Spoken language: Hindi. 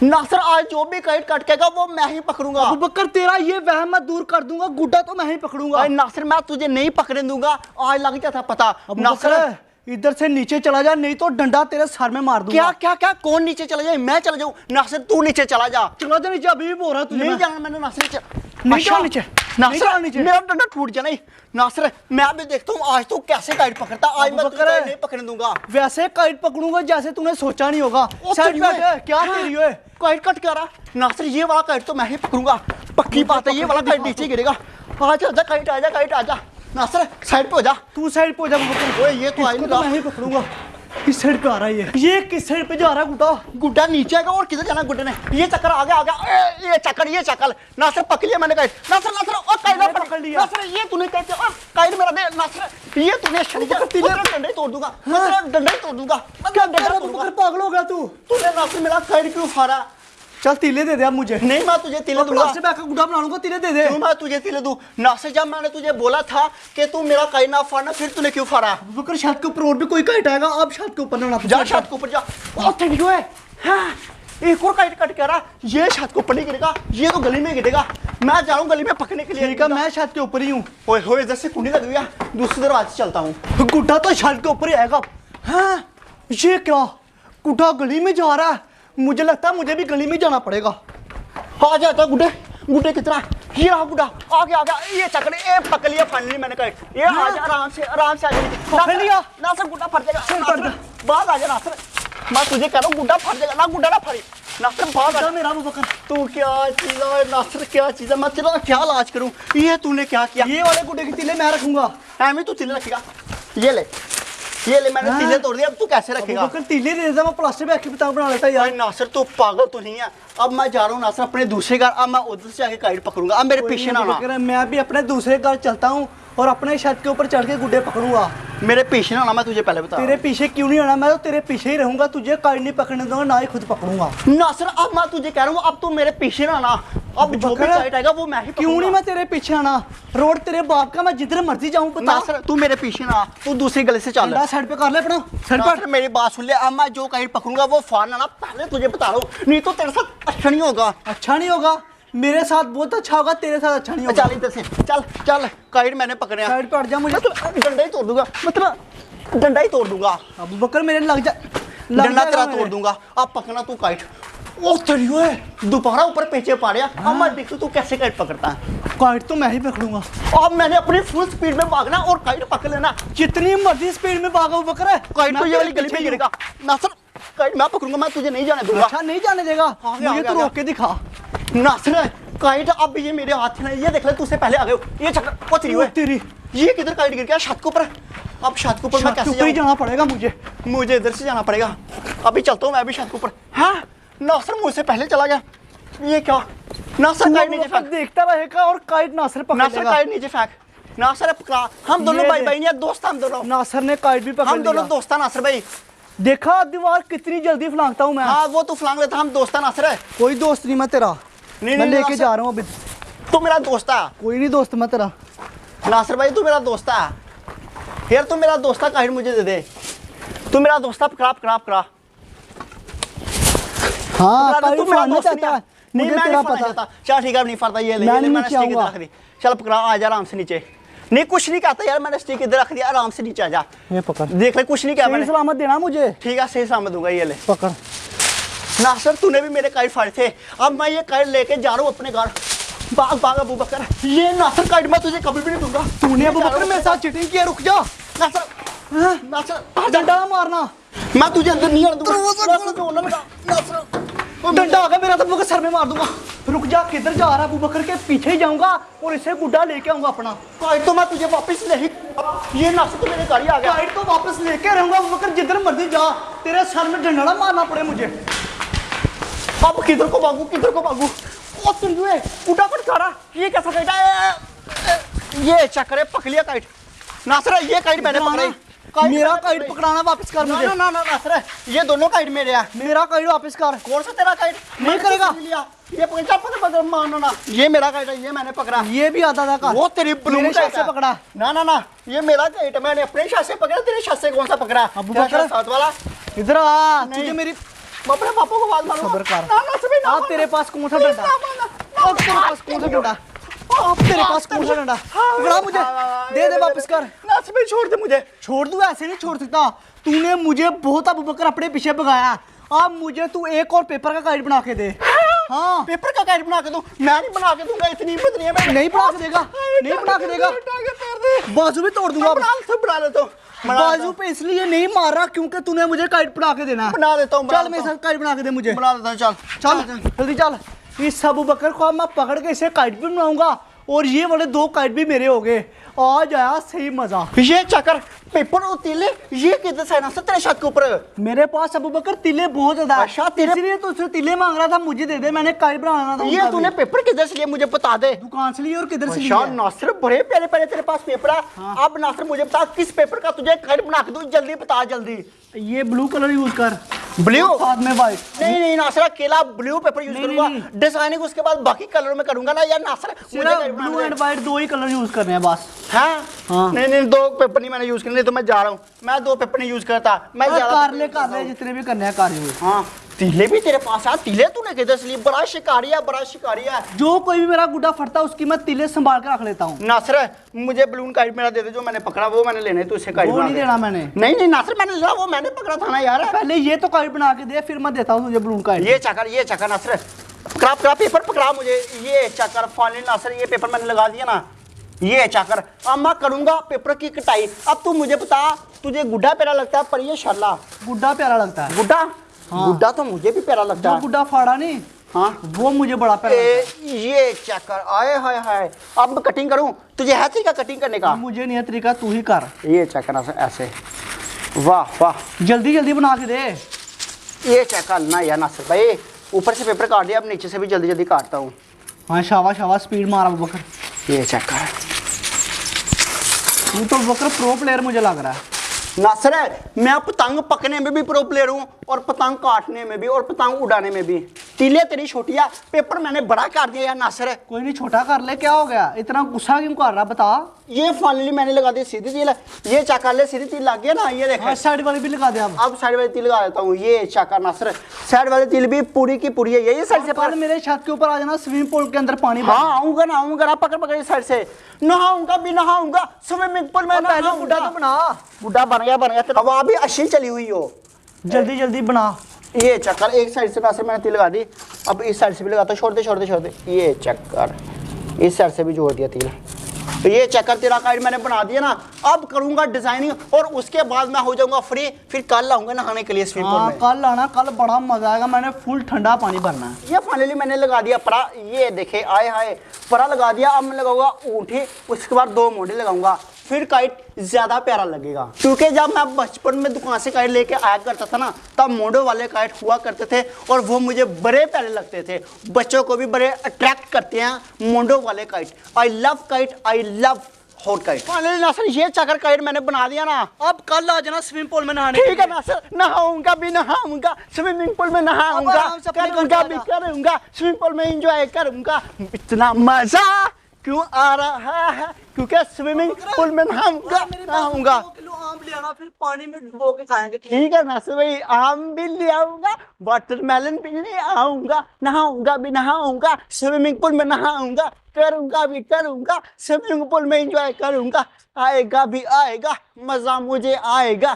नासिर आज जो भी काइट कटकेगा वो मैं ही पकड़ूंगा। अबू बकर तेरा ये वहम मैं दूर कर दूंगा, गुड्डा तो मैं ही पकड़ूंगा। नासिर मैं तुझे नहीं पकड़ने दूंगा, आज लग जाता पता। नासिर इधर से नीचे चला जा, नहीं तो डंडा तेरे सर में मार दूंगा। क्या क्या क्या कौन नीचे चला जाए? मैं चला जाऊं? नासिर तू नीचे चला जा। चला जा नीचे, अभी भी बोल रहा तुझे नहीं जाना मैंने नासिर नीचे। नीचे नासिर नीचे मेरा डंडा टूट जाना ही। नासिर मैं भी देखता हूँ आज तू कैसे काइट पकड़ता। आज मैं तुझे नहीं पकड़ने दूंगा। वैसे काइट पकड़ूंगा जैसे तूने सोचा नहीं होगा। साइड पे क्या तेरी है? काइट कट क्या रहा? नासिर ये वाला काइट तो मैं ही पकड़ूंगा, पक्की बात है। ये वाला काइट नीचे गिरेगा। आजा आजा काइट, आजा काइट आजा। नासिर साइड पे हो जा। तू साइड पे हो जा। ओए ये तो आई मैं ही पकड़ूंगा। किस साइड पे आ रहा है ये किस साइड पे जा रहा है गुड्डा? गुड्डा नीचे आएगा और किधर जाना गुड्डे ने? ये चक्कर आ गया ये चक्कर नासिर पकड़ लिया मैंने काइट। नासिर और काइट पकड़ लिया। नासिर ये तूने कैसे और काइट मेरा दे। नासिर ये तूने डंडा ही तोड़ दूंगा, डंडा ही तोड़ दूंगा। क्या पागल हो गया तूने? नासिर मेरा काइट क्यों फाड़ा? चल तीले दे दे अब मुझे। नहीं मैं तुझे तीले दूंगा। प्लास्टिक बैग का गुड्डा बना लूंगा, तीले दे दे। क्यों मैं तुझे तीले दूं? नासिर जब मैंने तुझे बोला था कि तू मेरा काइट ना फाड़ना, फिर तूने क्यों फाड़ा? बकर छत के ऊपर और भी कोई काइट आएगा, अब छत के ऊपर ना जा, छत के ऊपर जा। थैंक यू है। हाँ, एक और काइट कट के आ रहा। ये छत के ऊपर नहीं गिरेगा, ये तो गली में गिरेगा। मैं जा रहा हूँ गली में पकड़ने के लिए। ठीक है मैं छत के ऊपर ही हूँ। ओए होए इधर से कुंडी लग गया, दूसरी दरवाजे से चलता हूँ। गुड्डा तो छत के ऊपर ही आएगा। हाँ ये क्या, गुड्डा गली में जा रहा है। मुझे लगता है मुझे भी गली में जाना पड़ेगा। आ जाता गुड्डे, गुड्डे कितना? ये रहा गुड्डा, आ गया। ये चक्कर ये पकड़ लिया फाइनली मैंने काइट। ये आ जा आराम से आ जा। पकड़ लिया। नासिर गुड्डा फट जाएगा। बाहर आ जा नासिर, मैं तुझे कह रहा हूँ गुड्डा फट जाएगा। ना गुड्डा ना फटे नासिर, बाहर आ जा। मेरा बकर तू क्या चीज है नासिर, क्या चीज है? मैं तेरा क्या इलाज करूँ? ये तूने क्या किया? ये वाले गुड्डे के तीले मैं रखूंगा। एम तू तीले रखेगा? ये ले मैंने तीले तोड़ दिया। अब तू कैसे रखेगा? तीले दे देता, मैं प्लास्टिक बैग की पतंग बना लेता यार। नासिर तू पागल तो नहीं है? अब मैं जा रहा हूँ नासिर अपने दूसरे घर। अब मैं उधर से जाके काइट पकड़ूंगा। अब मेरे पीछे ना आना। मैं भी अपने दूसरे घर चलता हूँ और अपने छत के ऊपर चढ़ के गुड्डे पकड़ूंगा। मेरे पीछे ना आना, मैं तुझे पहले बता। तेरे पीछे क्यों नहीं आना? मैं तो तेरे पीछे ही रहूंगा, तुझे काइट नहीं पकड़ने दूंगा, ना ही खुद पकड़ूंगा। नासिर अब मैं तुझे कह रहा हूँ, अब तू मेरे पीछे ना आना। अब जो भी काइट आएगा वो मैं ही क्यों नहीं मैं तेरे पीछे आना? रोड तेरे बाप का, मैं जिधर मर्जी जाऊं। नासिर तू मेरे पीछे ना, तू दूसरी गली से चल। साइड पे कर ले अपना। नासिर मेरी बात सुन ले, अब मैं जो काइट पकड़ूंगा वो फाड़ना ना, पहले तुझे बता रहा हूँ, नहीं तो तेरे साथ अच्छा नहीं होगा। अच्छा नहीं होगा? मेरे साथ बहुत अच्छा होगा, तेरे साथ अच्छा नहीं होगा। चल इधर से चल काइट मैंने पकड़े। साइड पे हट जा, मुझे डंडा ही तोड़ दूंगा, मतलब डंडा ही तोड़ दूंगा। अबू बकर मेरे लग जा, डंडा तेरा तोड़ दूंगा। अब पकड़ना तू काइट। ओ तेरी है दोबारा ऊपर पेचे पाड़िया। अब मैं देखूं तू कैसे काइट पकड़ता है। काइट तो मैं ही पकड़ूंगा। अब मैंने अपनी फुल स्पीड में भागना और काइट पकड़ लेना। जितनी मर्जी स्पीड में भागो बकर है, काइट तो ये वाली गली में गिरेगा। नासिर काइट मैं पकड़ूंगा, मैं तुझे नहीं जाने दूंगा। अच्छा नहीं जाने देगा? मुझे तो रोक के दिखा। नासिर काइट अब ये मेरे हाथ में, ये देख ले तुझसे पहले आ गए। ये चक्कर वो तेरी ये किधर काइट गिर गया? छत के ऊपर। अब छत के ऊपर मैं कैसे जाऊं? जाना पड़ेगा मुझे इधर से जाना पड़ेगा। अभी चलता हूँ मैं भी छत के ऊपर। हाँ नासिर मुझसे पहले चला गया। ये क्या? नासिर काइट नीचे फेंक। देखता रहेगा और काइट नासिर पकड़ लेगा। नासिर काइट नीचे फेंक। नासिर पकड़ा। हम दोनों भाई बहन हैं, दोस्त हम दोनों। नासिर ने काइट भी पकड़ लिया। हम दोनों दोस्त हैं नासिर भाई। देखा दीवार कितनी जल्दी फलांगता हूँ मैं। हाँ वो तो फलांग लेता, हम दोस्त हैं नासिर है। कोई दोस्त नहीं मैं तेरा। मैं लेके जा रहा हूँ अभी। तू मेरा दोस्त है? कोई नहीं दोस्त मैं तेरा। नासिर भाई तू मेरा दोस्त है यार, तू मेरा दोस्त है, काइट मुझे दे दे। तू मेरा दोस्त है, पकड़ा। हाँ तू मेरा दोस्त है। नहीं मुझे तेरा पता। चल ठीक है, नहीं फरता। ये ले मैंने स्टिक इधर रख दी। चल पकड़ा, आ जा आराम से नीचे। नहीं कुछ नहीं कहता यार, मैंने स्टिक इधर रख दिया, आराम से नीचे आ जा। ये पकड़, देख ले कुछ नहीं कहा मैंने। सलामत देना मुझे। ठीक है सही सलामत दूंगा। ये ले पकड़। नासिर तूने भी मेरे काइट फाड़े थे, अब मैं ये काइट लेके जा रहा हूँ अपने घर। भाग अबू बकर। ये नासिर काइट मैं तुझे कभी भी नहीं दूंगा। तूने अबू बकर मेरे साथ चीटिंग की है, रुक जा। नासिर डंडा मारना, मैं तुझे अंदर नहीं आने दूंगा। डंडा आ गया मेरा तो बकर सर में मार दूंगा। रुक जा, किधर जा रहा है? अबू बकर के पीछे ही जाऊंगा और इसे गुड्डा लेके आऊंगा अपना। काइट तो मैं तुझे वापस नहीं। ये नासिर तो मेरे गाड़ी आ गया। काइट तो वापस लेके रहूंगा अबू बकर, जिधर मर्जी जा, तेरे सर में डंडा ना मारना पड़े मुझे। अब किधर को भागू? ओ तुम जो है गुड्डा पर खड़ा। ये कैसा काइट है? ये चक्कर पकड़ लिया काइट। नासिर ये काइट मैंने पकड़ा। मेरा काइट पकड़ाना वापस कर मुझे। ना नासिर ये दोनों काइट मेरे हैं। मेरा काइट वापस कर। कौन सा तेरा काइट? नहीं करेगा। ये पकड़ मारना ना। ये मेरा काइट है, ये मैंने पकड़ा। ये भी आता था का? वो तेरी बलून से पकड़ा। ना ये मेरा काइट है, मैंने अपने शाह से पकड़ा। तेरे शाह से कौन सा पकड़ा? अबू बकर साथ वाला। इधर आ, तुझे मेरी अपने पापा को आवाज मारूंगा। सब्र कर। ना अब तेरे पास कौन सा डंडा, अब तेरे पास कौन सा डंडा, अब तेरे पास कौन सा डंडा, पकड़ा मुझे, दे भाई कर। नासिर भाई छोड़ दे मुझे। छोड़ दूं, ऐसे नहीं छोड़ सकता। तूने मुझे बहुत अबू बकर अपने पीछे भगाया, अब मुझे तू एक और पेपर का गाइड बना के दे। हाँ, पेपर का गाइड बना के दूं? मैं नहीं बना के दूंगा, इतनी हिम्मत नहीं है मेरी। नहीं बना के देगा, नहीं बना के देगा, बाजू भी तोड़ दूंगा। बना लेता हूँ। बाजू पे इसलिए नहीं मार रहा क्योंकि तूने मुझे गाइड बना के देना। बना देता हूँ। चल मेरे साथ गाइड बना के दे मुझे। बना देता हूँ। चल चल जल्दी चल। इस अबू बकर को मैं पकड़ के इसे काइट भी बनाऊंगा और ये वाले 2 काइट भी मेरे हो गए। आज आया सही मजा। ये चक्कर पेपर और तीले ये किधर से नासिर तेरे शक के ऊपर? मेरे पास अबू बकर तिले बहुत ज्यादा है। अच्छा, तेरे इसलिए तो उससे तिले मांग रहा था, मुझे दे दे, मैंने काइट बनाना था। ये तूने पेपर किधर से लिए मुझे बता दे। दुकान से लिए और किधर से अच्छा लिए? नासिर बड़े प्यारे प्यारे तेरे पास पेपर है। अब नासिर मुझे बता किस पेपर का तुझे गाइड बना के दूं, जल्दी बता जल्दी। ये ब्लू कलर यूज कर, ब्लू साथ में व्हाइट। नहीं नहीं नासिर अकेला ब्लू पेपर यूज नहीं, करूंगा, नहीं। डिजाइनिंग उसके बाद बाकी कलर में करूंगा ना यार नासिर। मुझे blue and white 2 he colour use करने हैं बस। हाँ? हाँ। नहीं नहीं 2 पेपर नहीं मैंने यूज करने, तो मैं जा रहा हूँ। मैं 2 पेपर नहीं यूज करता। मैं कर ले जितने भी करने हैं कर यूज। हाँ तीले भी तेरे पास है। तीले तूने किधर से लिए? बड़ा शिकारी है, बड़ा शिकारी है। जो कोई भी मेरा गुड्डा फटता है उसकी मैं तिले संभाल के रख लेता हूँ। नासिर मुझे बलून काइट मेरा दे दे, जो मैंने पकड़ा वो मैंने लेने, तो इससे काइट वो नहीं देना मैंने। नहीं नहीं नासिर मैंने लिया, वो मैंने पकड़ा था ना यार। पहले ये तो काइट बना के दे, फिर मैं देता हूँ तुझे बलून काइट। ये चक्कर नासिर पकड़ा पकड़ा पेपर पकड़ा मुझे। ये चक्कर फाइनली नासिर ये पेपर मैंने लगा दिया ना। ये चक्कर अब मैं करूंगा पेपर की कटाई। अब तू मुझे बता तुझे गुड्डा प्यारा लगता है पर ये शाला? गुड्डा प्यारा लगता है। गुड्डा? हाँ। गुड्डा तो मुझे भी प्यारा लगता जो है। गुड्डा फाड़ा नहीं, हाँ वो मुझे बड़ा प्यारा लगता है। ये चक्कर आए हाय हाय। अब मैं कटिंग करूं? तुझे है तरीका कटिंग करने का? मुझे नहीं है तरीका, तू ही कर। ये चक्कर ऐसे वाह वाह जल्दी जल्दी बना के दे। ये चक्कर ना यार नासिर भाई, ऊपर से पेपर काट दिया, अब नीचे से भी जल्दी जल्दी काटता हूँ। हाँ शाबाश शाबाश, स्पीड मारा बकर। ये चक्कर तू तो बकर प्रो प्लेयर मुझे लग रहा है। नासिर मैं पतंग पकने में भी प्रो प्लेयर हूँ और पतंग काटने में भी और पतंग उड़ाने में भी। तीले तेरी छोटिया, पेपर मैंने बड़ा कर दिया यार नासिर। कोई नहीं छोटा कर ले, क्या हो गया इतना गुस्सा क्यों कर रहा बता। ये फाइनली मैंने लगा दी सीधी तिल। ये चक्कर ले सीधी तिल लग गया ना, ये देख। साइड वाली भी लगा दे अब साइड वाली तिल लगा देता हूँ। ये चक्कर नासिर साइड वाली तिल भी पूरी की पूरी है। ये साइड से कल मेरे छत के ऊपर आ जाना, स्विमिंग पूल के अंदर पानी। हाँ आऊंगा ना, आऊंगा ना, पकड़ पकड़ इस साइड से नहाऊंगा भी नहाऊंगा स्विमिंग पूल में। पहले गुड्डा तो बना। गुड्डा बन गया हवा भी अच्छी चली हुई हो। जल्दी जल्दी बना। ये चक्कर एक साइड से नासिर मैंने तिल लगा दी, अब इस साइड से भी लगाता हूँ। छोड़ दे छोड़ दे छोड़ दे। ये चक्कर इस साइड से भी जोड़ दिया तिल। तो ये चक्कर तेरा काइट मैंने बना दिया ना। अब करूंगा डिजाइनिंग और उसके बाद मैं हो जाऊंगा फ्री। फिर कल आऊंगा नहाने के लिए स्विमिंग पूल में। कल आना, कल बड़ा मजा आएगा। मैंने फुल ठंडा पानी भरना है। ये फाइनली मैंने लगा दिया परा। ये देखे आए हाय परा लगा दिया। अब मैं लगाऊंगा ऊँटे, उसके बाद 2 मोढ़े लगाऊंगा, फिर काइट ज्यादा प्यारा लगेगा। क्योंकि जब मैं बचपन में दुकान से काइट लेके आया करता था ना, तब मोड़ों वाले काइट हुआ करते थे और वो मुझे बड़े प्यारे लगते थे। बच्चों को भी बड़े अट्रैक्ट करते हैं मोड़ों वाले kite. I love kite, I love hot kite. Finally Nasir ये चक्कर काइट मैंने बना दिया ना। अब कल आ जाना स्विमिंग पूल में नहाने। ठीक है नासिर, नहाऊंगा भी नहाऊंगा स्विमिंग पूल में, नहाऊंगा करूंगा भी करूंगा स्विमिंग पूल में, एंजॉय करूंगा। इतना मजा क्यों आ रहा है? क्योंकि स्विमिंग पूल में नहाऊंगा। फिर पानी में डुबो के खाएंगे। ठीक है नासिर भाई, आम भी ले आऊंगा, वाटरमेलन भी ले आऊंगा, नहाऊंगा भी नहाऊंगा स्विमिंग पूल में, नहाऊंगा करूंगा भी करूंगा स्विमिंग पूल में, एंजॉय करूंगा। आएगा भी आएगा मजा मुझे आएगा।